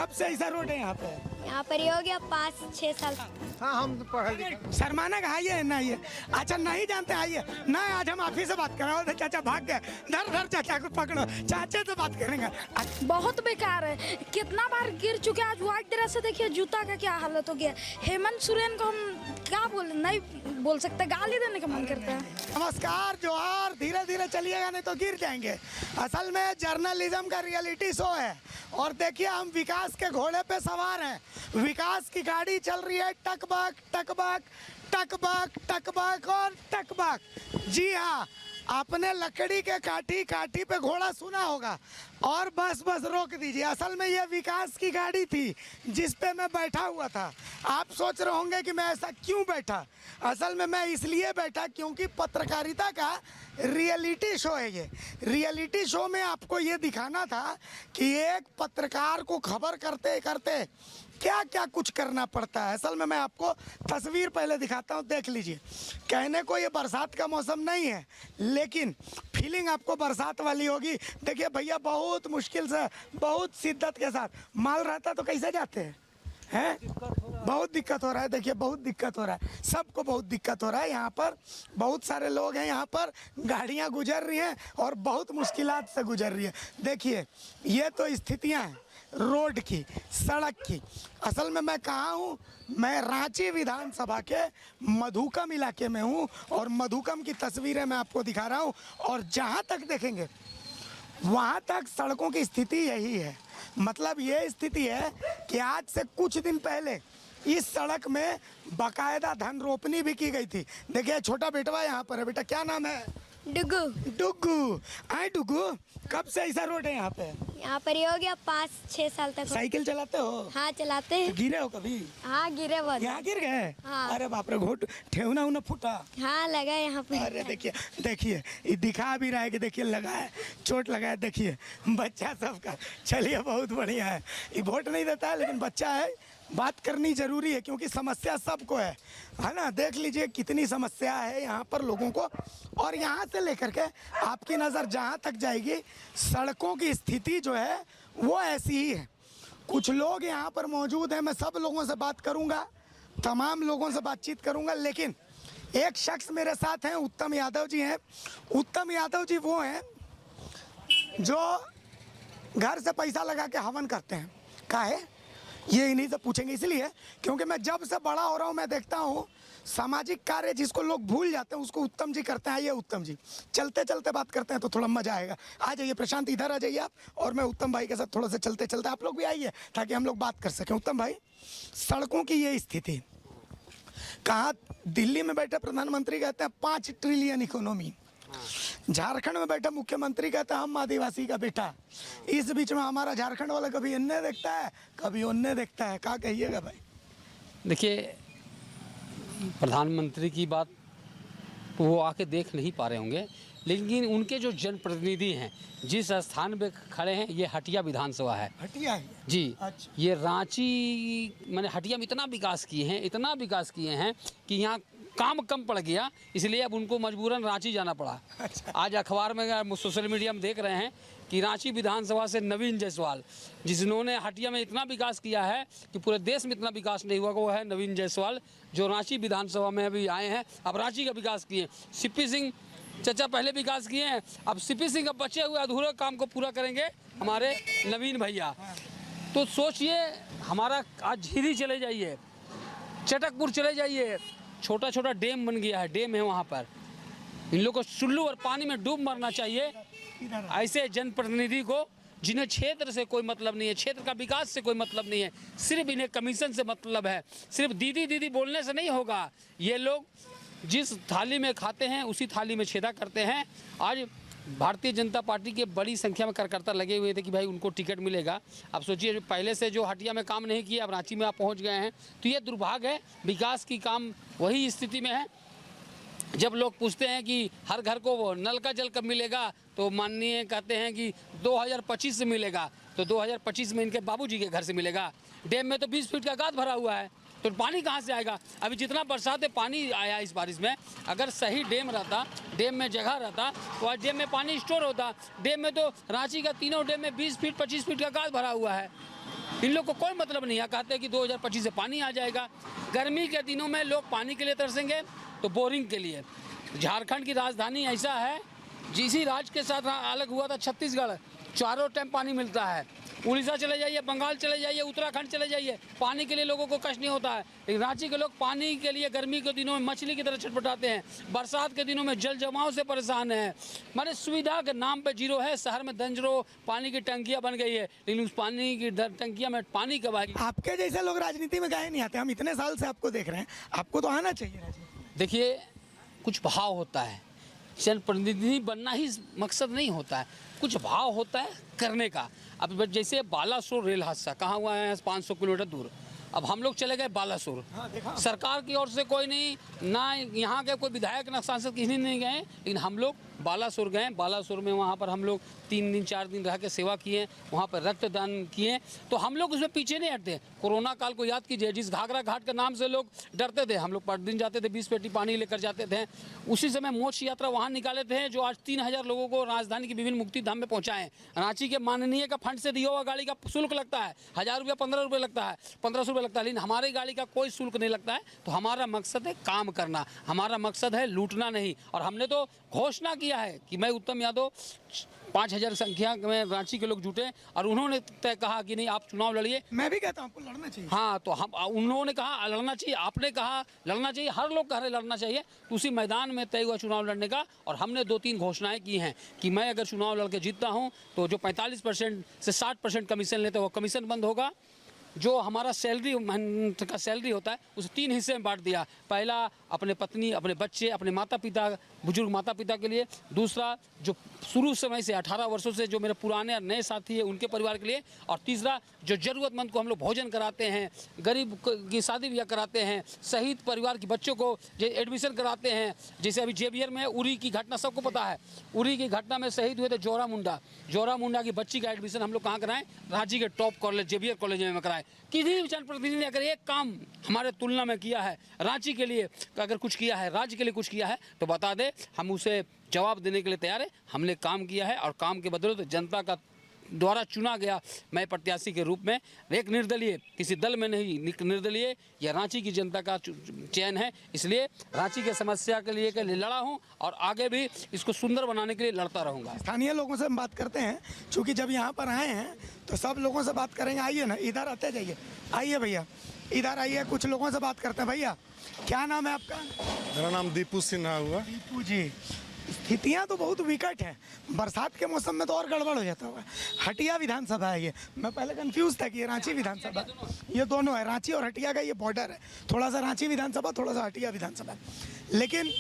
कब से ऐसा रोड है यहाँ पे? यहाँ पर ये हो गया 5-6 साल। हाँ हम तो पढ़े लिखे। शर्माना का आइए ना, आइए। अच्छा नहीं जानते, आइए ना। आज हम आप ही से बात कर रहे हैं। चाचा भाग गए, धर धर चाचा को पकड़ो, चाचा से बात करेंगे। बहुत बेकार है, कितना बार गिर चुके। आज व्हाइट ड्रेस से देखिए जूता का क्या हालत हो गया। हेमंत सोरेन को हम क्या बोले, नहीं बोल सकते, गाली देने का मन करता है। नमस्कार, जोहार। धीरे धीरे चलिएगा नहीं तो गिर जाएंगे। असल में जर्नलिज्म का रियलिटी शो है और देखिए हम विकास के घोड़े पे सवार हैं। विकास की गाड़ी चल रही है टकबक टकबक टकबक टकबक और टकबक। जी हाँ, आपने लकड़ी के काठी पे घोड़ा सुना होगा और बस रोक दीजिए। असल में ये विकास की गाड़ी थी जिस पे मैं बैठा हुआ था। आप सोच रहे होंगे कि मैं ऐसा क्यों बैठा। असल में मैं इसलिए बैठा क्योंकि पत्रकारिता का रियलिटी शो है ये। रियलिटी शो में आपको ये दिखाना था कि एक पत्रकार को खबर करते करते क्या क्या कुछ करना पड़ता है। असल में मैं आपको तस्वीर पहले दिखाता हूँ, देख लीजिए। कहने को ये बरसात का मौसम नहीं है लेकिन फीलिंग आपको बरसात वाली होगी। देखिए भैया बहुत मुश्किल से, बहुत शिद्दत के साथ, माल रहता तो कैसे जाते हैं? बहुत दिक्कत हो रहा है। देखिए बहुत दिक्कत हो रहा है, सबको बहुत दिक्कत हो रहा है। यहाँ पर बहुत सारे लोग हैं, यहाँ पर गाड़ियाँ गुजर रही हैं और बहुत मुश्किलात से गुजर रही है। देखिए ये तो स्थितियाँ हैं रोड की, सड़क की। असल में मैं कहाँ हूँ? मैं रांची विधानसभा के मधुकम इलाके में हूँ और मधुकम की तस्वीरें मैं आपको दिखा रहा हूँ। और जहाँ तक देखेंगे वहाँ तक सड़कों की स्थिति यही है। मतलब ये स्थिति है कि आज से कुछ दिन पहले इस सड़क में बाकायदा धन रोपनी भी की गई थी। देखिए छोटा बेटवा यहाँ पर है। बेटा क्या नाम है? डुगू। डुगू। आए डुगू, कब से ऐसा रोड है यहाँ पे? यहाँ पर ये हो गया 5-6 साल तक। साइकिल चलाते हो? हाँ चलाते हैं। गिरे हो कभी? हाँ गिरे बहुत। यहाँ गिर गए? हाँ। अरे बाप रे, घोट ठेवना उना फूटा? हाँ लगा है यहाँ पे। अरे देखिए देखिए, ये दिखा भी रहा है कि देखिए लगा है, चोट लगा है। देखिए बच्चा सबका। चलिए बहुत बढ़िया है। ये वोट नहीं देता है लेकिन बच्चा है, बात करनी जरूरी है क्योंकि समस्या सबको है ना। देख लीजिए कितनी समस्या है यहाँ पर लोगों को। और यहाँ से लेकर के आपकी नज़र जहाँ तक जाएगी, सड़कों की स्थिति जो है वो ऐसी ही है। कुछ लोग यहाँ पर मौजूद हैं, मैं सब लोगों से बात करूँगा, तमाम लोगों से बातचीत करूँगा। लेकिन एक शख्स मेरे साथ हैं, उत्तम यादव जी हैं। उत्तम यादव जी वो हैं जो घर से पैसा लगा के हवन करते हैं। काहे? ये इन्हीं से पूछेंगे, इसलिए क्योंकि मैं जब से बड़ा हो रहा हूँ मैं देखता हूँ सामाजिक कार्य जिसको लोग भूल जाते हैं उसको उत्तम जी करते हैं। ये उत्तम जी चलते चलते बात करते हैं तो थोड़ा मजा आएगा। आ जाइए प्रशांत, इधर आ जाइए आप, और मैं उत्तम भाई के साथ थोड़ा सा चलते चलते आप लोग भी आइए ताकि हम लोग बात कर सकें। उत्तम भाई, सड़कों की ये स्थिति, कहाँ दिल्ली में बैठे प्रधानमंत्री कहते हैं 5 ट्रिलियन इकोनॉमी, झारखंड में बैठा मुख्यमंत्री कहता है हम आदिवासी का बेटा। इस बीच में हमारा झारखंड वाला कभी इन्ने देखता है कभी उन्ने देखता है। क्या कहिएगा भाई? देखिए प्रधानमंत्री की बात वो आके देख नहीं पा रहे होंगे, लेकिन उनके जो जनप्रतिनिधि हैं जिस स्थान पे खड़े हैं, ये हटिया विधानसभा है। हटिया है जी। अच्छा। ये रांची मैंने हटिया में इतना विकास किए हैं कि यहाँ काम कम पड़ गया, इसलिए अब उनको मजबूरन रांची जाना पड़ा। अच्छा। आज अखबार में सोशल मीडिया में देख रहे हैं कि रांची विधानसभा से नवीन जायसवाल, जिन्होंने हटिया में इतना विकास किया है कि पूरे देश में इतना विकास नहीं हुआ, वो है नवीन जायसवाल, जो रांची विधानसभा में अभी आए हैं। अब रांची का विकास किए। सीपी सिंह चाचा पहले विकास किए हैं, अब सीपी सिंह का बचे हुए अधूरे काम को पूरा करेंगे हमारे नवीन भैया। तो सोचिए, हमारा आज झीरी चले जाइए, चटकपुर चले जाइए, छोटा छोटा डैम बन गया है, डैम है वहाँ पर। इन लोगों को चुल्लू और पानी में डूब मरना चाहिए। ऐसे जनप्रतिनिधि को जिन्हें क्षेत्र से कोई मतलब नहीं है, क्षेत्र का विकास से कोई मतलब नहीं है, सिर्फ इन्हें कमीशन से मतलब है। सिर्फ दीदी दीदी बोलने से नहीं होगा। ये लोग जिस थाली में खाते हैं उसी थाली में छेदा करते हैं। आज भारतीय जनता पार्टी के बड़ी संख्या में कार्यकर्ता लगे हुए थे कि भाई उनको टिकट मिलेगा। अब सोचिए, पहले से जो हटिया में काम नहीं किया अब रांची में आप पहुंच गए हैं, तो ये दुर्भाग्य है। विकास की काम वही स्थिति में है। जब लोग पूछते हैं कि हर घर को नल का जल कब मिलेगा, तो माननीय कहते हैं कि 2025 से मिलेगा। तो 2025 में इनके बाबूजी के घर से मिलेगा। डैम में तो 20 फीट का गाद भरा हुआ है, तो पानी कहाँ से आएगा? अभी जितना बरसात है पानी आया इस बारिश में, अगर सही डैम रहता, डैम में जगह रहता, तो आज डैम में पानी स्टोर होता। डैम में तो रांची का तीनों डैम में 20 फीट 25 फीट का गाद भरा हुआ है। इन लोग को कोई मतलब नहीं है। कहते हैं कि 2025 से पानी आ जाएगा। गर्मी के दिनों में लोग पानी के लिए तरसेंगे तो बोरिंग के लिए। झारखंड की राजधानी ऐसा है, जिसी राज्य के साथ अलग हुआ था छत्तीसगढ़, चारों टाइम पानी मिलता है। उड़ीसा चले जाइए, बंगाल चले जाइए, उत्तराखंड चले जाइए, पानी के लिए लोगों को कष्ट नहीं होता है। लेकिन रांची के लोग पानी के लिए गर्मी के दिनों में मछली की तरह छटपटाते हैं, बरसात के दिनों में जल जमाव से परेशान हैं। माने सुविधा के नाम पे जीरो है। शहर में दंजरों पानी की टंकियाँ बन गई है, लेकिन उस पानी की टंकियाँ में पानी कब आएगी? आपके जैसे लोग राजनीति में काहे नहीं आते? हम इतने साल से आपको देख रहे हैं, आपको तो आना चाहिए राजनीति। देखिए, कुछ भाव होता है, जनप्रतिनिधि बनना ही मकसद नहीं होता है, कुछ भाव होता है करने का। अब जैसे बालासोर रेल हादसा कहाँ हुआ है? 500 किलोमीटर दूर। अब हम लोग चले गए बालासोर, सरकार की ओर से कोई नहीं, ना यहाँ के कोई विधायक ना सांसद किसी नहीं गए, लेकिन हम लोग बालासोर गए। बालासोर में वहाँ पर हम लोग 3 दिन 4 दिन रह के सेवा किए, वहाँ पर रक्तदान किए। तो हम लोग उसमें पीछे नहीं हटते। कोरोना काल को याद कीजिए, जिस घाघरा घाट के नाम से लोग डरते थे, हम लोग पर दिन जाते थे, 20 पेटी पानी लेकर जाते थे। उसी समय मोक्ष यात्रा वहाँ निकाले थे, जो आज 3000 लोगों को राजधानी की विभिन्न मुक्ति धाम में पहुँचाएं। रांची के माननीय का फंड से दिया हुआ गाड़ी का शुल्क लगता है 1000 रुपया, 15 रुपये लगता है, 1500 रुपये लगता है, लेकिन हमारी गाड़ी का कोई शुल्क नहीं लगता है। तो हमारा मकसद है काम करना, हमारा मकसद है लूटना नहीं। और हमने तो घोषणा किया है कि मैं उत्तम यादव 5000 संख्या में रांची के लोग जुटे, और उन्होंने तय कहा कि नहीं, आप चुनाव लड़िए। मैं भी कहता हूँ आपको लड़ना चाहिए। हाँ, तो हम उन्होंने कहा लड़ना चाहिए, आपने कहा लड़ना चाहिए, हर लोग कह रहे लड़ना चाहिए। तो उसी मैदान में तय हुआ चुनाव लड़ने का। और हमने 2-3 घोषणाएं की हैं कि मैं अगर चुनाव लड़के जीतता हूँ तो जो 45% से 60% कमीशन लेते हैं वो कमीशन बंद होगा। जो हमारा सैलरी का सैलरी होता है उसे 3 हिस्से में बांट दिया। पहला अपने पत्नी, अपने बच्चे, अपने माता पिता, बुजुर्ग माता पिता के लिए। दूसरा जो शुरू समय से 18 वर्षों से जो मेरे पुराने और नए साथी हैं उनके परिवार के लिए। और तीसरा जो ज़रूरतमंद को हम लोग भोजन कराते हैं, गरीब की शादी ब्याह कराते हैं, शहीद परिवार के बच्चों को जो एडमिशन कराते हैं। जैसे अभी जेबीआर में उरी की घटना सबको पता है, उरी की घटना में शहीद हुए थे जोरा मुंडा की बच्ची का एडमिशन हम लोग कहाँ कराएं? रांची के टॉप कॉलेज जेबीआर कॉलेज में कराएं। किसी भी जनप्रतिनिधि ने अगर एक काम हमारे तुलना में किया है रांची के लिए, अगर कुछ किया है, राज्य के लिए कुछ किया है, तो बता दे, हम उसे जवाब देने के लिए तैयार है। हमने काम किया है और काम के बदौलत जनता का द्वारा चुना गया मैं प्रत्याशी के रूप में, एक निर्दलीय, किसी दल में नहीं, निर्दलीय, यह रांची की जनता का चयन है। इसलिए रांची के समस्या के लिए लड़ा हूं और आगे भी इसको सुंदर बनाने के लिए लड़ता रहूंगा। स्थानीय लोगों से हम बात करते हैं, क्योंकि जब यहाँ पर आए हैं तो सब लोगों से बात करेंगे। आइए ना, इधर आते जाइए, आइए भैया, इधर आइए, कुछ लोगों से बात करते हैं। भैया क्या नाम है आपका? मेरा नाम दीपू सिन्हा हुआ। दीपू जी, स्थितियाँ तो बहुत विकट हैं, बरसात के मौसम में तो और गड़बड़ हो जाता होगा। हटिया विधानसभा है ये, मैं पहले कंफ्यूज था कि ये रांची विधानसभा, ये दोनों है, रांची और हटिया का ये बॉर्डर है। थोड़ा सा रांची विधानसभा, थोड़ा सा हटिया विधानसभा। लेकिन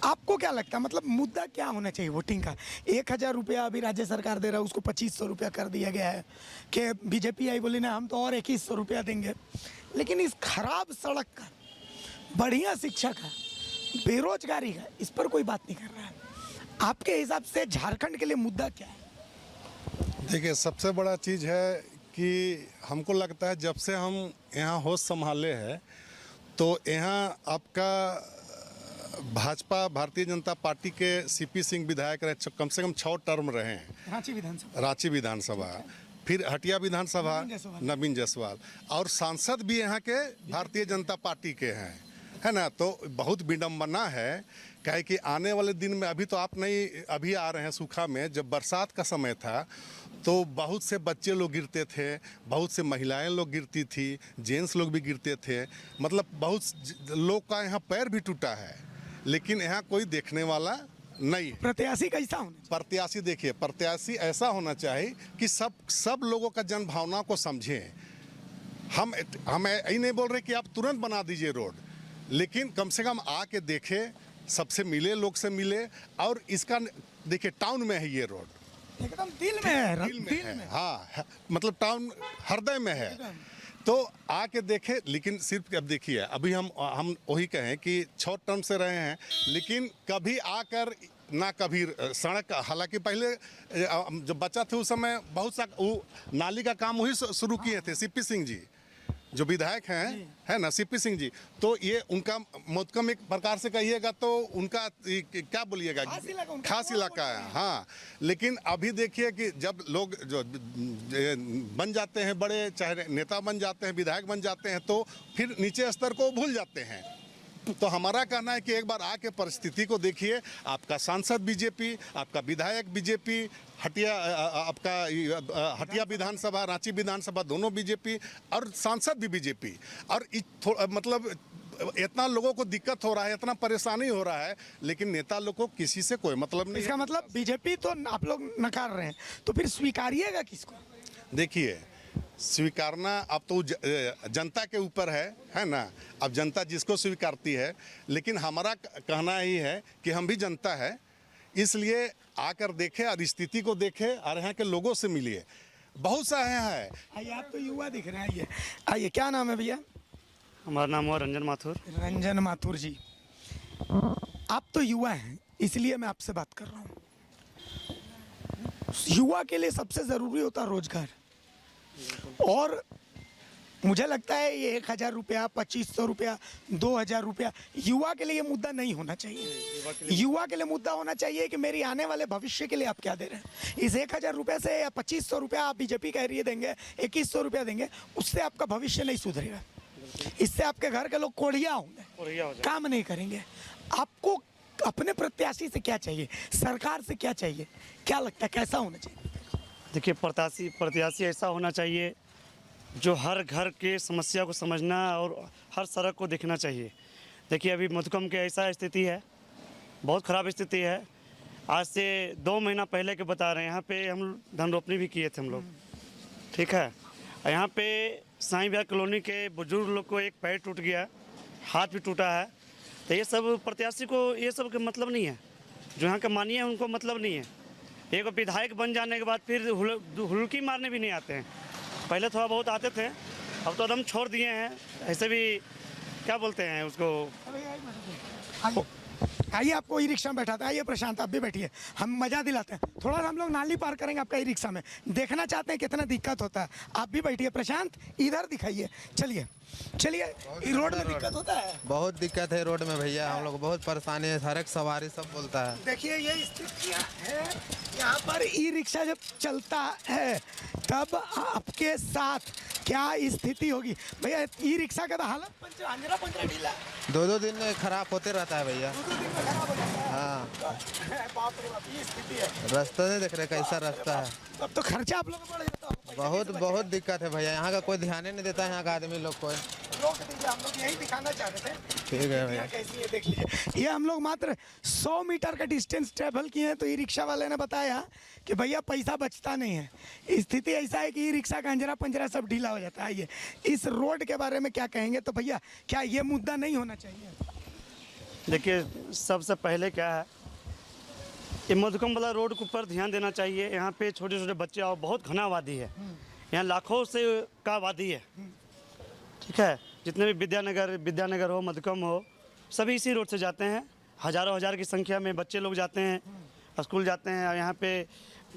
आपको क्या लगता है, मतलब मुद्दा क्या होना चाहिए वोटिंग का? 1000 रुपया अभी राज्य सरकार दे रहा है, उसको 2500 रुपया कर दिया गया है कि बीजेपी आई बोली ना हम तो और 2100 रुपया देंगे। लेकिन इस खराब सड़क का, बढ़िया शिक्षा का, बेरोजगारी का, इस पर कोई बात नहीं कर रहा है। आपके हिसाब से झारखंड के लिए मुद्दा क्या है? देखिए, सबसे बड़ा चीज़ है कि हमको लगता है जब से हम यहाँ होश संभाले हैं तो यहाँ आपका भाजपा भारतीय जनता पार्टी के सीपी सिंह विधायक रहे, कम से कम 6 टर्म रहे हैं रांची विधानसभा, फिर हटिया विधानसभा नवीन जायसवाल, और सांसद भी यहाँ के भारतीय जनता पार्टी के हैं, है ना। तो बहुत विडम्बना है, कहे कि आने वाले दिन में, अभी तो आप नहीं, अभी आ रहे हैं सूखा में, जब बरसात का समय था तो बहुत से बच्चे लोग गिरते थे, बहुत से महिलाएं लोग गिरती थी, जेंट्स लोग भी गिरते थे, मतलब बहुत लोग का यहाँ पैर भी टूटा है। लेकिन यहाँ कोई देखने वाला नहीं। प्रत्याशी कैसा होना? प्रत्याशी देखिए, प्रत्याशी ऐसा होना चाहिए कि सब लोगों का जन भावना को समझें। हम यही नहीं बोल रहे कि आप तुरंत बना दीजिए रोड, लेकिन कम से कम आके देखे, सबसे मिले, लोग से मिले। और इसका देखिए, टाउन में है ये रोड, एकदम दिल में है, दिल में है। हाँ, मतलब टाउन हृदय में है, तो आके देखे। लेकिन सिर्फ अब देखिए, अभी हम वही कहें कि 6 टर्म से रहे हैं, लेकिन कभी आकर ना कभी सड़क, हालांकि पहले जब बच्चा थे उस समय बहुत सा वो नाली का काम वही शुरू किए थे सीपी सिंह जी, जो विधायक हैं, है ना, सीपी सिंह जी, तो ये उनका मोदकम एक प्रकार से कहिएगा तो उनका क्या बोलिएगा, खास इलाका है। हाँ, लेकिन अभी देखिए कि जब लोग जो बन जाते हैं बड़े, चाहे नेता बन जाते हैं, विधायक बन जाते हैं, तो फिर नीचे स्तर को भूल जाते हैं। तो हमारा कहना है कि एक बार आके परिस्थिति को देखिए। आपका सांसद बीजेपी, आपका विधायक बीजेपी, हटिया विधानसभा, रांची विधानसभा दोनों बीजेपी, और सांसद भी बीजेपी। और मतलब इतना लोगों को दिक्कत हो रहा है, इतना परेशानी हो रहा है, लेकिन नेता लोग को किसी से कोई मतलब नहीं। इसका मतलब बीजेपी तो आप लोग नकार रहे हैं, तो फिर स्वीकारिएगा किसको? देखिए, स्वीकारना अब तो जनता के ऊपर है ना। अब जनता जिसको स्वीकारती है, लेकिन हमारा कहना ही है कि हम भी जनता है, इसलिए आकर देखें और स्थिति को देखें और यहाँ के लोगों से मिलिए। बहुत सा है। आइए, आप तो युवा दिख रहे हैं। आइए आइए, क्या नाम है भैया? हमारा नाम हुआ रंजन माथुर। रंजन माथुर जी, आप तो युवा हैं, इसलिए मैं आपसे बात कर रहा हूँ। युवा के लिए सबसे ज़रूरी होता है रोजगार, और मुझे लगता है ये 1,000 रुपया, 2,500 रुपया, 2,000 रुपया युवा के लिए ये मुद्दा नहीं होना चाहिए। युवा के लिए मुद्दा होना चाहिए कि मेरी आने वाले भविष्य के लिए आप क्या दे रहे हैं। इस 1,000 रुपये से या 2,500 रुपया आप बीजेपी कह रही है देंगे, 2,100 रुपया देंगे, उससे आपका भविष्य नहीं सुधरेगा। इससे आपके घर के लोग कोढ़िया होंगे, काम नहीं करेंगे। आपको अपने प्रत्याशी से क्या चाहिए, सरकार से क्या चाहिए, क्या लगता है कैसा होना चाहिए? देखिए, प्रत्याशी ऐसा होना चाहिए जो हर घर के समस्या को समझना और हर सड़क को देखना चाहिए। देखिए, अभी मधुकम की ऐसा स्थिति है, बहुत ख़राब स्थिति है। आज से 2 महीना पहले के बता रहे हैं, यहाँ पे हम धन रोपनी भी किए थे हम लोग, ठीक है। यहाँ पे साईं बिहार कॉलोनी के बुजुर्ग लोग को एक पैर टूट गया, हाथ भी टूटा है। तो ये सब प्रत्याशी को ये सब का मतलब नहीं है, जो यहाँ के मानिए उनको मतलब नहीं है। एक विधायक बन जाने के बाद फिर हुलकी मारने भी नहीं आते हैं। पहले थोड़ा बहुत आते थे, अब तो एकदम छोड़ दिए हैं। ऐसे भी क्या बोलते हैं उसको। आइए, आपको ई रिक्शा में बैठाते हैं। आइए प्रशांत, आप भी बैठिए, हम मज़ा दिलाते हैं। थोड़ा सा हम लोग नाली पार करेंगे आपका ई रिक्शा में, देखना चाहते हैं कितना दिक्कत होता है। आप भी बैठिए प्रशांत, इधर दिखाइए। चलिए चलिए, रोड में दिक्कत होता है, बहुत दिक्कत है रोड में भैया, हम लोग बहुत परेशानी है, हर एक सवारी सब बोलता है। देखिए, ये स्थितियाँ हैं यहाँ पर। ई रिक्शा जब चलता है तब आपके साथ क्या स्थिति होगी भैया? ई रिक्शा का तो हालत पंचर ढीला, 2-2 दिन में खराब होते रहता है भैया। 2 दिन में खराब हो जाता है। हाँ, बाप रे बाप, ये स्थिति है। रास्ता नहीं देख रहे कैसा रास्ता है। तब तो खर्चा आप लोग को बढ़ जाता होगा। बहुत दिक्कत है भैया, यहाँ का कोई ध्यान ही नहीं देता है, यहाँ का आदमी लोग कोई। रोक दीजिए, हम लोग यही दिखाना चाह रहे थे। ठीक है भैया, कैसी है देख लीजिए। ये हम लोग मात्र 100 मीटर का डिस्टेंस ट्रेवल किए हैं, तो ई रिक्शा वाले ने बताया कि भैया पैसा बचता नहीं है। स्थिति ऐसा है कि ई रिक्शा का अंजरा पंजरा सब ढीला हो जाता है। ये इस रोड के बारे में क्या कहेंगे? तो भैया, क्या ये मुद्दा नहीं होना चाहिए? देखिए, सबसे पहले क्या है, ये मधुकम वाला रोड के ऊपर ध्यान देना चाहिए। यहाँ पे छोटे छोटे बच्चे और बहुत घना आबादी है, यहाँ लाखों से का आबादी है, ठीक है। जितने भी विद्यानगर हो, मधुकम हो, सभी इसी रोड से जाते हैं। हज़ारों हज़ार की संख्या में बच्चे लोग जाते हैं, स्कूल जाते हैं। और यहाँ पे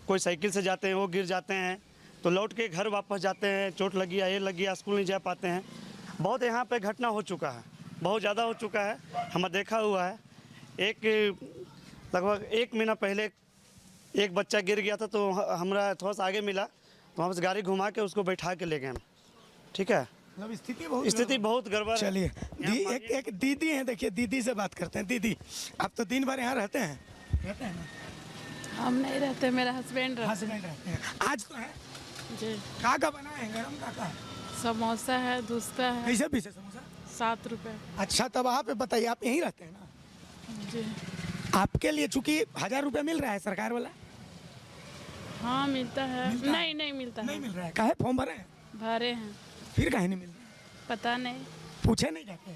कोई साइकिल से जाते हैं, वो गिर जाते हैं, तो लौट के घर वापस जाते हैं, चोट लगी या ये लगी या स्कूल नहीं जा पाते हैं। बहुत यहाँ पे घटना हो चुका है, बहुत ज़्यादा हो चुका है, हमें देखा हुआ है। लगभग 1 महीना पहले एक बच्चा गिर गया था, तो हमारा थोड़ा सा आगे मिला, तो वहाँ से गाड़ी घुमा के उसको बैठा के ले गए हम, ठीक है। मतलब स्थिति बहुत गड़बड़ है। चलिए, एक दीदी हैं, देखिए दीदी से बात करते हैं। दीदी, आप तो दिन भर यहाँ रहते हैं ना? हम नहीं रहते, मेरा हस्बैंड रहते हैं। आज तो है जी। का बना है गरम का? समोसा है, दूसरा है। कैसे पीसे समोसा? 7 रुपये। अच्छा, तब आप बताइए, आप यहीं रहते हैं ना? जी। आपके लिए चूंकि 1,000 रुपये मिल रहा है सरकार वाला? हाँ, मिलता है। नहीं मिलता है। नहीं मिल रहा है। काहे फॉर्म भरे हैं? भरे हैं। फिर काहे नहीं मिल रहा है? पता नहीं, पूछे नहीं जाते?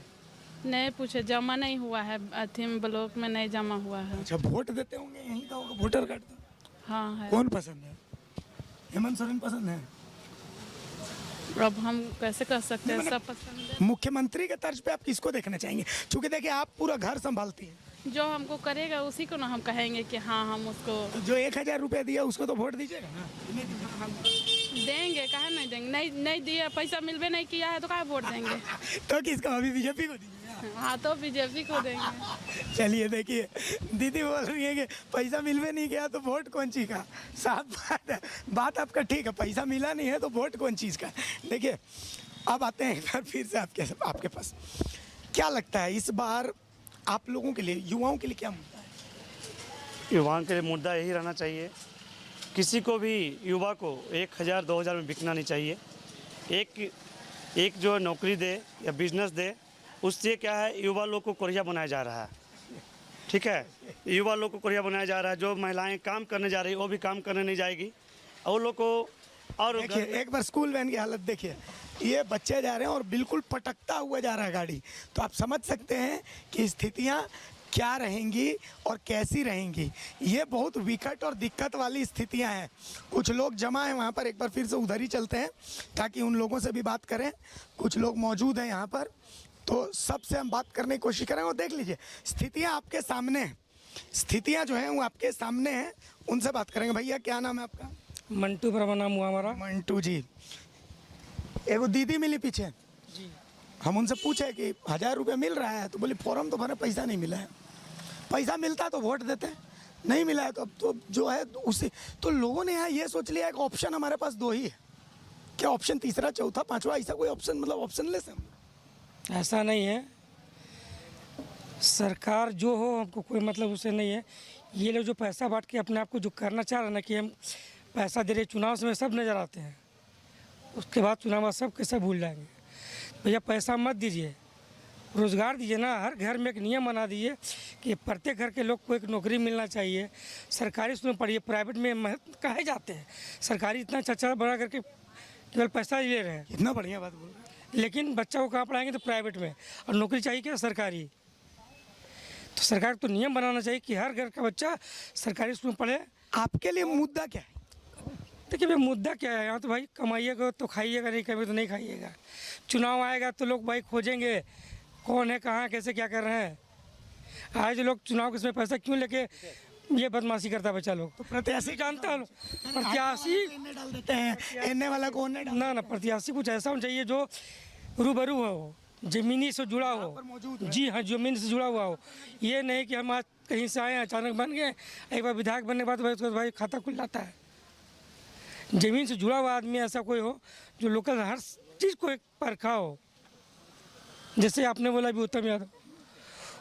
नहीं पूछे, जमा नहीं हुआ है, अथीम ब्लॉक में नहीं जमा हुआ है। अच्छा, वोट देते होंगे, यहीं का होगा वोटर कार्ड तो? हाँ है। कौन पसंद है? हेमंत सोरेन पसंद है? अब हम कैसे कह सकते हैं, सब पसंद है। मुख्यमंत्री के तर्ज पे आप किसको देखना चाहेंगे? क्योंकि देखिए, आप पूरा घर संभालती हैं, जो हमको करेगा उसी को ना हम कहेंगे कि हाँ हम उसको जो 1000 रुपया दिया उसको तो वोट दीजिएगा ना। देंगे, काहे नहीं देंगे। नहीं दिया, पैसा मिलबे नहीं किया है तो काहे वोट देंगे। तो किसको, अभी बीजेपी को दीजिएगा? हाँ तो बीजेपी को देंगे। चलिए देखिए, दीदी बोल रही है कि पैसा मिलवे नहीं गया तो वोट कौन चीज़ का। साफ बात है, बात आपका ठीक है, पैसा मिला नहीं है तो वोट कौन चीज़ का। देखिए अब आते हैं एक बार फिर से आपके पास, क्या लगता है इस बार आप लोगों के लिए, युवाओं के लिए क्या मुद्दा है? युवाओं के लिए मुद्दा यही रहना चाहिए, किसी को भी युवा को 1000-2000 में बिकना नहीं चाहिए। एक जो नौकरी दे या बिजनेस दे, उससे क्या है, युवा लोग को कोरिया बनाया जा रहा है। ठीक है, युवा लोग को कोरिया बनाया जा रहा है। जो महिलाएं काम करने जा रही है वो भी काम करने नहीं जाएगी, और लोग को। और देखिए एक बार स्कूल वैन की हालत देखिए, ये बच्चे जा रहे हैं और बिल्कुल पटकता हुआ जा रहा है गाड़ी। तो आप समझ सकते हैं कि स्थितियाँ क्या रहेंगी और कैसी रहेंगी। ये बहुत विकट और दिक्कत वाली स्थितियां हैं। कुछ लोग जमा हैं वहाँ पर, एक बार फिर से उधर ही चलते हैं ताकि उन लोगों से भी बात करें। कुछ लोग मौजूद हैं यहाँ पर, तो सबसे हम बात करने की कोशिश करेंगे। और देख लीजिए स्थितियाँ आपके सामने हैं, स्थितियाँ जो हैं वो आपके सामने हैं, उनसे बात करेंगे। भैया क्या नाम है आपका? मंटू ब्रह्मा नाम हुआ हमारा। मंटू जी, एगो दीदी मिली पीछे जी, हम उनसे पूछे कि 1000 रुपये मिल रहा है, तो बोले फॉर्म तो भरे, पैसा नहीं मिला है। पैसा मिलता तो वोट देते, नहीं मिला है तो अब तो जो है उसी। तो लोगों ने यहाँ ये सोच लिया एक ऑप्शन हमारे पास 2 ही है, क्या ऑप्शन तीसरा चौथा पांचवा ऐसा कोई ऑप्शन, मतलब ऑप्शनलेस है? ऐसा नहीं है, सरकार जो हो हमको कोई मतलब उससे नहीं है। ये लोग जो पैसा बांट के अपने आप को जो करना चाह रहे हैं ना, कि हम पैसा दे रहे, चुनाव समय सब नज़र आते हैं, उसके बाद चुनाव में सब के सब भूल जाएंगे। भैया पैसा मत दीजिए, रोज़गार दीजिए ना। हर घर में एक नियम बना दीजिए कि प्रत्येक घर के लोग को एक नौकरी मिलना चाहिए। सरकारी स्कूल में पढ़िए, प्राइवेट में मेहनत काहे जाते हैं। सरकारी इतना अच्छा बना करके केवल पैसा ही ले रहे हैं। इतना बढ़िया बात बोल रहे हैं। लेकिन बच्चा को कहाँ पढ़ाएंगे? तो प्राइवेट में। और नौकरी चाहिए क्या? सरकारी। तो सरकार को नियम बनाना चाहिए कि हर घर का बच्चा सरकारी स्कूल में पढ़े। आपके लिए मुद्दा क्या है? देखिए भाई मुद्दा क्या है, यहाँ तो भाई कमाइएगा तो खाइएगा, नहीं कभी तो नहीं खाइएगा। चुनाव आएगा तो लोग भाई खोजेंगे कौन है, कहाँ, कैसे, क्या कर रहे हैं। आज लोग चुनाव के समय पैसा क्यों लेके ये बदमाशी करता है बच्चा लोग। तो प्रत्याशी जानता है, प्रत्याशी डाल देते हैं, एने वाला को ओने डाल। ना प्रत्याशी कुछ ऐसा होना चाहिए जो रूबरू हो, ज़मीनी से जुड़ा हो। जी हाँ, ज़मीन से जुड़ा हुआ हो। ये नहीं कि हम आज कहीं से आए अचानक बन गए, एक बार विधायक बनने के बाद भाई उसका भाई खाता खुल जाता है। ज़मीन से जुड़ा हुआ आदमी ऐसा कोई हो जो लोकल हर चीज़ को एक परखा हो। जैसे आपने बोला भी उत्तम यादव,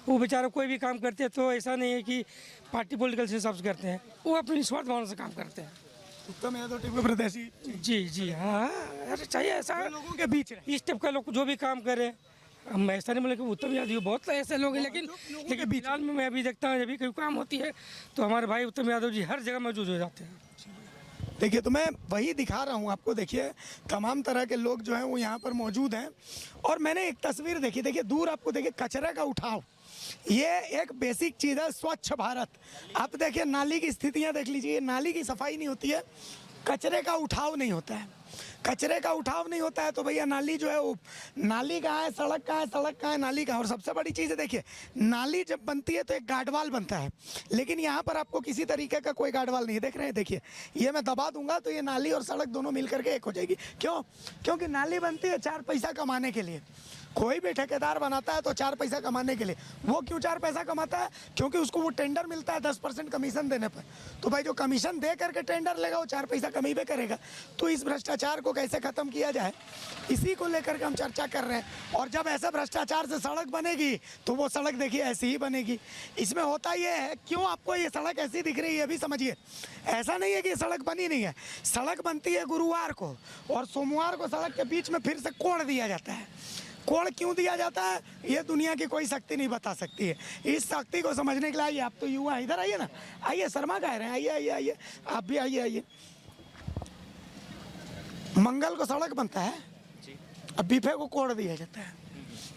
वो बेचारा कोई भी काम करते हैं तो ऐसा नहीं है कि पार्टी पॉलिटिकल से हिसाब से करते हैं, वो अपनी निस्वार्थ भावना से काम करते हैं। उत्तम यादव टिप के प्रत्याशी। जी हाँ, अरे चाहिए ऐसा लोगों के बीच रहे। इस टाइप का लोग जो भी काम करे। हम ऐसा नहीं बोले कि उत्तम यादव, बहुत ऐसे लोग हैं, लेकिन फिलहाल में मैं अभी देखता हूँ जब भी कोई काम होती है तो हमारे भाई उत्तम यादव जी हर जगह मौजूद हो जाते हैं। देखिए तो मैं वही दिखा रहा हूँ आपको। देखिए तमाम तरह के लोग जो हैं वो यहाँ पर मौजूद हैं। और मैंने एक तस्वीर देखी, देखिए दूर आपको देखिए कचरे का उठाव, ये एक बेसिक चीज़ है। स्वच्छ भारत, आप देखिए नाली की स्थितियाँ देख लीजिए, नाली की सफाई नहीं होती है, कचरे का उठाव नहीं होता है। कचरे का उठाव नहीं होता है तो भैया नाली जो है वो, नाली कहाँ है, सड़क कहाँ है, सड़क कहाँ है, नाली कहाँ है। और सबसे बड़ी चीज़ है देखिए, नाली जब बनती है तो एक गार्डवाल बनता है, लेकिन यहाँ पर आपको किसी तरीके का कोई गार्डवाल नहीं देख रहे हैं। देखिए ये मैं दबा दूंगा तो ये नाली और सड़क दोनों मिल करके एक हो जाएगी। क्यों? क्योंकि नाली बनती है 4 पैसा कमाने के लिए। कोई भी ठेकेदार बनाता है तो 4 पैसा कमाने के लिए। वो क्यों 4 पैसा कमाता है? क्योंकि उसको वो टेंडर मिलता है 10% कमीशन देने पर। तो भाई जो कमीशन दे करके टेंडर लेगा वो 4 पैसा कमीबे करेगा। तो इस भ्रष्टाचार को कैसे ख़त्म किया जाए, इसी को लेकर के हम चर्चा कर रहे हैं। और जब ऐसे भ्रष्टाचार से सड़क बनेगी तो वो सड़क देखिए ऐसी ही बनेगी। इसमें होता ये है, क्यों आपको ये सड़क ऐसी दिख रही है अभी समझिए। ऐसा नहीं है कि ये सड़क बनी नहीं है, सड़क बनती है गुरुवार को और सोमवार को सड़क के बीच में फिर से कोड़ दिया जाता है। कोड़ क्यों दिया जाता है ये दुनिया की कोई शक्ति नहीं बता सकती है। इस शक्ति को समझने के लिए आइए, आप तो युवा इधर आइए ना, आइए, शर्मा कह रहे हैं, आइए आइए आइए, आप भी आइए आइए। मंगल को सड़क बनता है, अब बीफे को कोड़ दिया जाता है।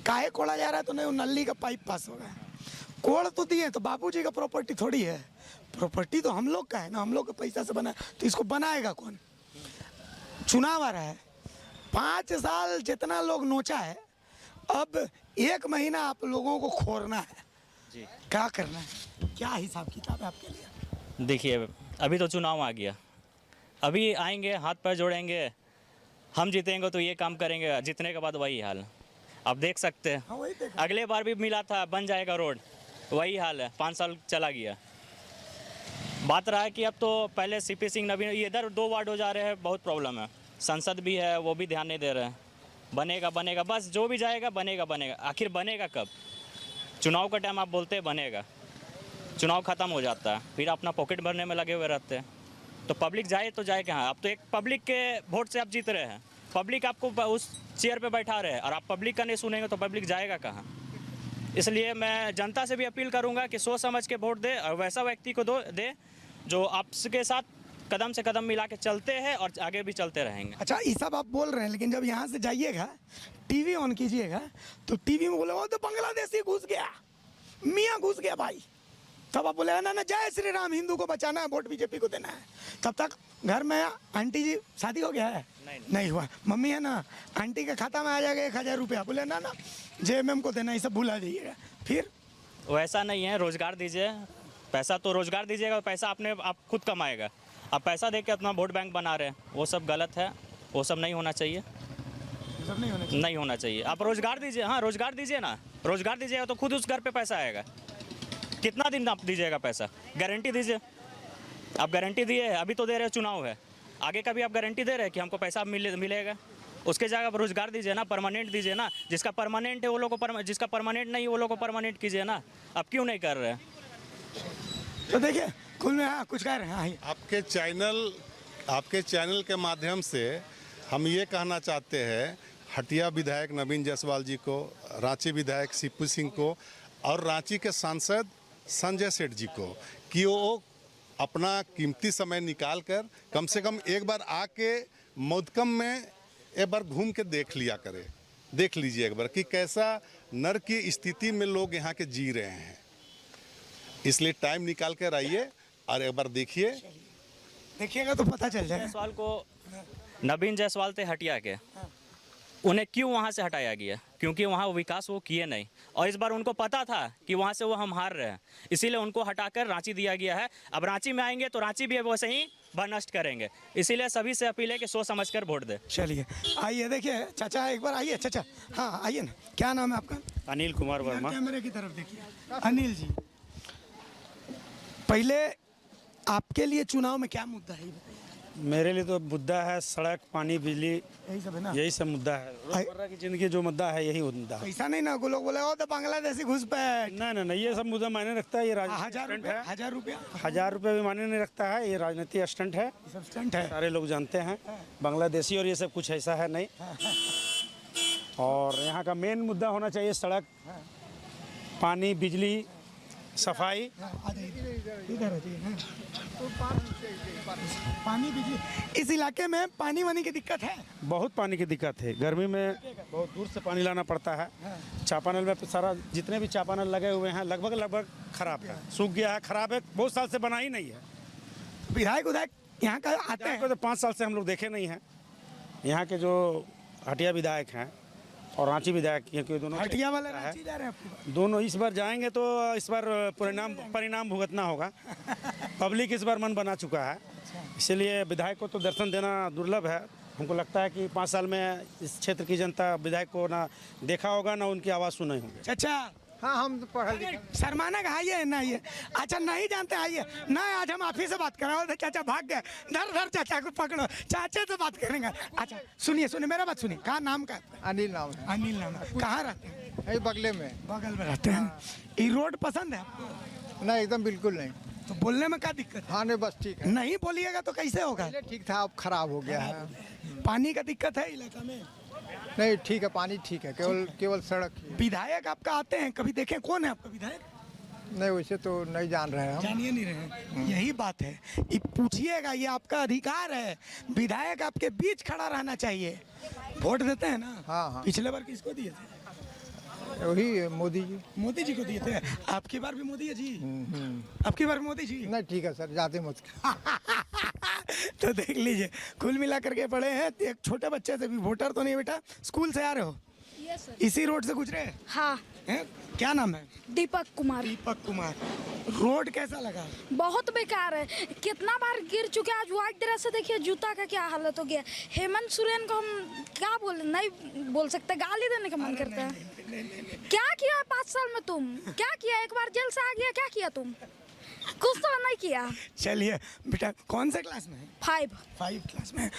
काहे कोड़ा जा रहा है? तो नहीं, नली का पाइप पास होगा। कोड़ तो दिए तो बाबूजी का प्रॉपर्टी थोड़ी है, प्रॉपर्टी तो हम लोग का है ना, हम लोग के पैसा से बना। तो इसको बनाएगा कौन? चुनाव आ रहा है, 5 साल जितना लोग नोचा है, अब 1 महीना आप लोगों को खोरना है। जी। क्या करना है, क्या हिसाब किताब है आपके लिए? देखिए अभी तो चुनाव आ गया, अभी आएंगे हाथ पैर जोड़ेंगे, हम जीतेंगे तो ये काम करेंगे, जीतने के बाद वही हाल आप देख सकते हैं। हाँ, वही देखा। अगले बार भी मिला था बन जाएगा रोड, वही हाल है, 5 साल चला गया। बात रहा है कि अब तो पहले सीपी सिंह नवीन ये इधर 2 वार्ड हो जा रहे हैं, बहुत प्रॉब्लम है। संसद भी है वो भी ध्यान नहीं दे रहे हैं। बनेगा बनेगा बस जो भी जाएगा बनेगा बनेगा, आखिर बनेगा कब? चुनाव का टाइम आप बोलते हैं बनेगा, चुनाव ख़त्म हो जाता है, फिर अपना पॉकेट भरने में लगे हुए रहते हैं। तो पब्लिक जाए तो जाए कहाँ? अब तो एक पब्लिक के वोट से आप जीत रहे हैं, पब्लिक आपको उस चेयर पे बैठा रहे हैं और आप पब्लिक का नहीं सुनेंगे तो पब्लिक जाएगा कहाँ? इसलिए मैं जनता से भी अपील करूंगा कि सोच समझ के वोट दे और वैसा व्यक्ति को दे जो आपके साथ कदम से कदम मिला के चलते हैं और आगे भी चलते रहेंगे। अच्छा, ये सब आप बोल रहे हैं, लेकिन जब यहाँ से जाइएगा टीवी ऑन कीजिएगा तो टीवी में बोले वो तो बांग्लादेशी घुस गया, मियाँ घुस गया भाई, तब आप बोले ना जय श्री राम, हिंदू को बचाना है, वोट बीजेपी को देना है। तब तक घर में आंटी जी शादी हो गया है? नहीं हुआ। मम्मी है ना, आंटी के खाता में आ जाएगा 1000 रुपया, बोले ना JMM को देना, ये सब भुला जाइएगा। फिर वैसा नहीं है, रोजगार दीजिए, पैसा तो रोजगार दीजिएगा, पैसा आप खुद कमाएगा। आप पैसा दे के अपना वोट बैंक बना रहे हैं, वो सब गलत है, वो सब नहीं होना चाहिए, सब नहीं होना चाहिए। आप रोजगार दीजिए, हाँ रोजगार दीजिए ना, रोजगार दीजिएगा तो खुद उस घर पे पैसा आएगा। कितना दिन आप दीजिएगा पैसा? गारंटी दीजिए, आप गारंटी दिए हैं, अभी तो दे रहे हो, चुनाव है, आगे का भी आप गारंटी दे रहे हैं कि हमको पैसा मिलेगा, उसके जगह आप रोजगार दीजिए ना, परमानेंट दीजिए ना, जिसका परमानेंट है वो लोग को जिसका परमानेंट नहीं वो लोग को परमानेंट कीजिए ना, आप क्यों नहीं कर रहे हैं? तो देखिए कुल में हाँ कुछ कह रहे हैं। हाँ, आपके चैनल के माध्यम से हम ये कहना चाहते हैं हटिया विधायक नवीन जायसवाल जी को, रांची विधायक सीपी सिंह को और रांची के सांसद संजय सेठ जी को कि वो अपना कीमती समय निकाल कर कम से कम एक बार आके मौदकम में एक बार घूम के देख लीजिए एक बार कि कैसा नर की स्थिति में लोग यहाँ के जी रहे हैं। इसलिए टाइम निकाल कर आइए और एक बार देखिएगा तो पता चल जाएगा। जायसवाल को नवीन जायसवाल थे हटिया के, उन्हें क्यों वहाँ से हटाया गया? क्योंकि वहाँ विकास वो किए नहीं और इस बार उनको पता था कि वहाँ से वो हम हार रहे हैं, इसीलिए उनको हटाकर रांची दिया गया है। अब रांची में आएंगे तो रांची भी वैसे ही नष्ट करेंगे, इसीलिए सभी से अपील है कि सोच समझ कर वोट दे। चलिए आइए, देखिए चाचा एक बार आइए। चाचा हाँ आइए ना, क्या नाम है आपका? अनिल कुमार वर्मा। कैमरे की तरफ देखिए। अनिल जी, पहले आपके लिए चुनाव में क्या मुद्दा है? मेरे लिए तो मुद्दा है सड़क, पानी, बिजली, यही सब है ना, यही सब मुद्दा है। रोजमर्रा की जिंदगी जो मुद्दा है यही मुद्दा है। ऐसा नहीं ना को लोग बोले ओ तो बांग्लादेशी घुसपैठ। नहीं, ये सब मुद्दा मायने रखता है। ये ₹1000 है, ₹1000 भी मायने नहीं रखता है। ये राजनीतिक स्टंट है, सब स्टंट है, सारे लोग जानते हैं। बांग्लादेशी और ये सब कुछ ऐसा है नहीं। और यहाँ का मेन मुद्दा होना चाहिए सड़क, पानी, बिजली, सफाई। इधर पानी, बिजली। इस इलाके में पानी वानी की दिक्कत है, बहुत पानी की दिक्कत है। गर्मी में बहुत दूर से पानी लाना पड़ता है। चापानल में सारा जितने भी चापानल लगे हुए हैं लगभग खराब है, सूख गया है, खराब है, बहुत साल से बना ही नहीं है। विधायक यहाँ का आते हैं तो 5 साल से हम लोग देखे नहीं हैं। यहाँ के जो हटिया विधायक हैं और रांची विधायक, क्योंकि दोनों हटिया वाले रांची जा रहे हैं, दोनों इस बार जाएंगे तो इस बार परिणाम भुगतना होगा। पब्लिक इस बार मन बना चुका है, इसलिए विधायक को तो दर्शन देना दुर्लभ है। हमको लगता है कि 5 साल में इस क्षेत्र की जनता विधायक को ना देखा होगा ना उनकी आवाज़ सुनी होगी। अच्छा हाँ, हम तो पढ़े लिखे। शर्माना का आइए ना, ये अच्छा नहीं जानते आइए ना, आज हम आप ही से बात कर रहे हो। चाचा भाग गए, धर चाचा को पकड़ो, चाचा से बात करेंगे। अच्छा सुनिए मेरा बात सुनिए, कहाँ नाम का? अनिल नाम है। अनिल नाम है, कहाँ रहते हैं? यही बगल में रहते हैं। ये रोड पसंद है आपको? नहीं, एकदम बिल्कुल नहीं। तो बोलने में क्या दिक्कत? हाँ नहीं, बस ठीक है। नहीं बोलिएगा तो कैसे होगा? ठीक था, अब खराब हो गया है। पानी का दिक्कत है इलाका में? नहीं ठीक है, पानी ठीक है, केवल सड़क। विधायक आपका आते हैं, कभी देखें कौन है आपका विधायक? नहीं, वैसे तो नहीं जान रहे हैं हम। जानिए नहीं रहे, यही बात है। ये पूछिएगा, ये आपका अधिकार है। विधायक आपके बीच खड़ा रहना चाहिए। वोट देते हैं ना? हाँ। पिछले बार किसको दिए थे? वही मोदी जी को दिए थे। आपकी बार भी मोदी है जी? आपकी बार मोदी जी? नहीं ठीक है सर, जाते मत। तो देख लीजिए, कुल मिला करके पढ़े हैं। एक छोटे बच्चे से भी वोटर तो नहीं बेटा, स्कूल से आ रहे हो? Yes sir. इसी रोड से गुजरे हैं? हाँ। हैं? क्या नाम है? दीपक कुमार। दीपक कुमार। रोड कैसा लगा? बहुत बेकार है, कितना बार गिर चुके हैं। आज व्हाइट ड्रेस से देखिए जूता का क्या हालत हो गया। हेमंत सोरेन को हम क्या बोले, नहीं बोल सकते, गाली देने का मन करता है। क्या किया 5 साल में तुम? क्या किया? एक बार जेल से आ गया, क्या किया तुम? कुछ तो नहीं किया। चलिए बेटा, कौन से क्लास में है? 5 क्लास में।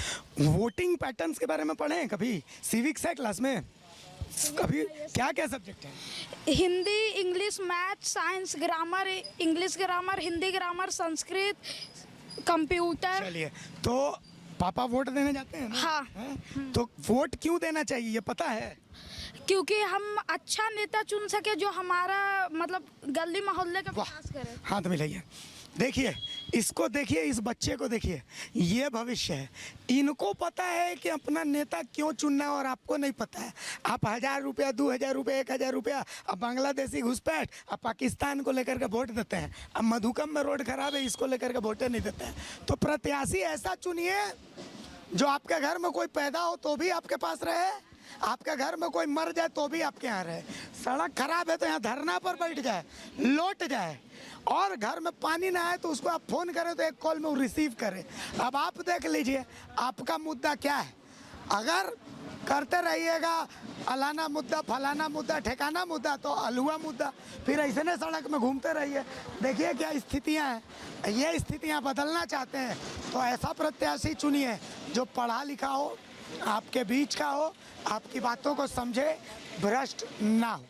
वोटिंग पैटर्न्स के बारे में पढ़े हैं कभी? सिविक्स है क्लास में कभी? क्या क्या सब्जेक्ट है? Hindi, English, math, science, grammar, English grammar, Hindi grammar, Sanskrit, computer. चलिए, तो पापा वोट देने जाते हैं ना? हाँ। हैं? तो वोट क्यों देना चाहिए ये पता है? क्योंकि हम अच्छा नेता चुन सके जो हमारा मतलब गली मोहल्ले का विकास करे। हाथ मिलाइए। देखिए, इसको देखिए, इस बच्चे को देखिए, ये भविष्य है। इनको पता है कि अपना नेता क्यों चुनना है और आपको नहीं पता है। आप 1000 रुपया, 2000 रुपया, 1000 रुपया, अब बांग्लादेशी घुसपैठ, अब पाकिस्तान को लेकर के वोट देते हैं। अब मधुकम में रोड खराब है, इसको लेकर के वोट नहीं देते हैं। तो प्रत्याशी ऐसा चुनिए जो आपके घर में कोई पैदा हो तो भी आपके पास रहे, आपके घर में कोई मर जाए तो भी आपके यहाँ रहे। सड़क खराब है तो यहाँ धरना पर बैठ जाए, लौट जाए, और घर में पानी ना आए तो उसको आप फ़ोन करें तो एक कॉल में वो रिसीव करे। अब आप देख लीजिए आपका मुद्दा क्या है। अगर करते रहिएगा अलाना मुद्दा, फलाना मुद्दा, ठेकाना मुद्दा, तो अलुआ मुद्दा, फिर ऐसे न सड़क में घूमते रहिए। देखिए क्या स्थितियाँ हैं। ये स्थितियाँ बदलना चाहते हैं तो ऐसा प्रत्याशी चुनिए जो पढ़ा लिखा हो, आपके बीच का हो, आपकी बातों को समझे, भ्रष्ट ना हो।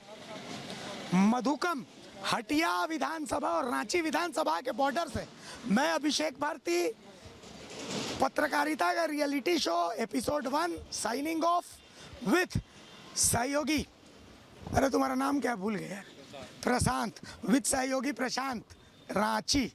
मधुकम, हटिया विधानसभा और रांची विधानसभा के बॉर्डर से मैं अभिषेक भारती, पत्रकारिता का reality show episode 1 signing off with सहयोगी, अरे तुम्हारा नाम क्या भूल गया? प्रशांत, विथ सहयोगी प्रशांत, रांची।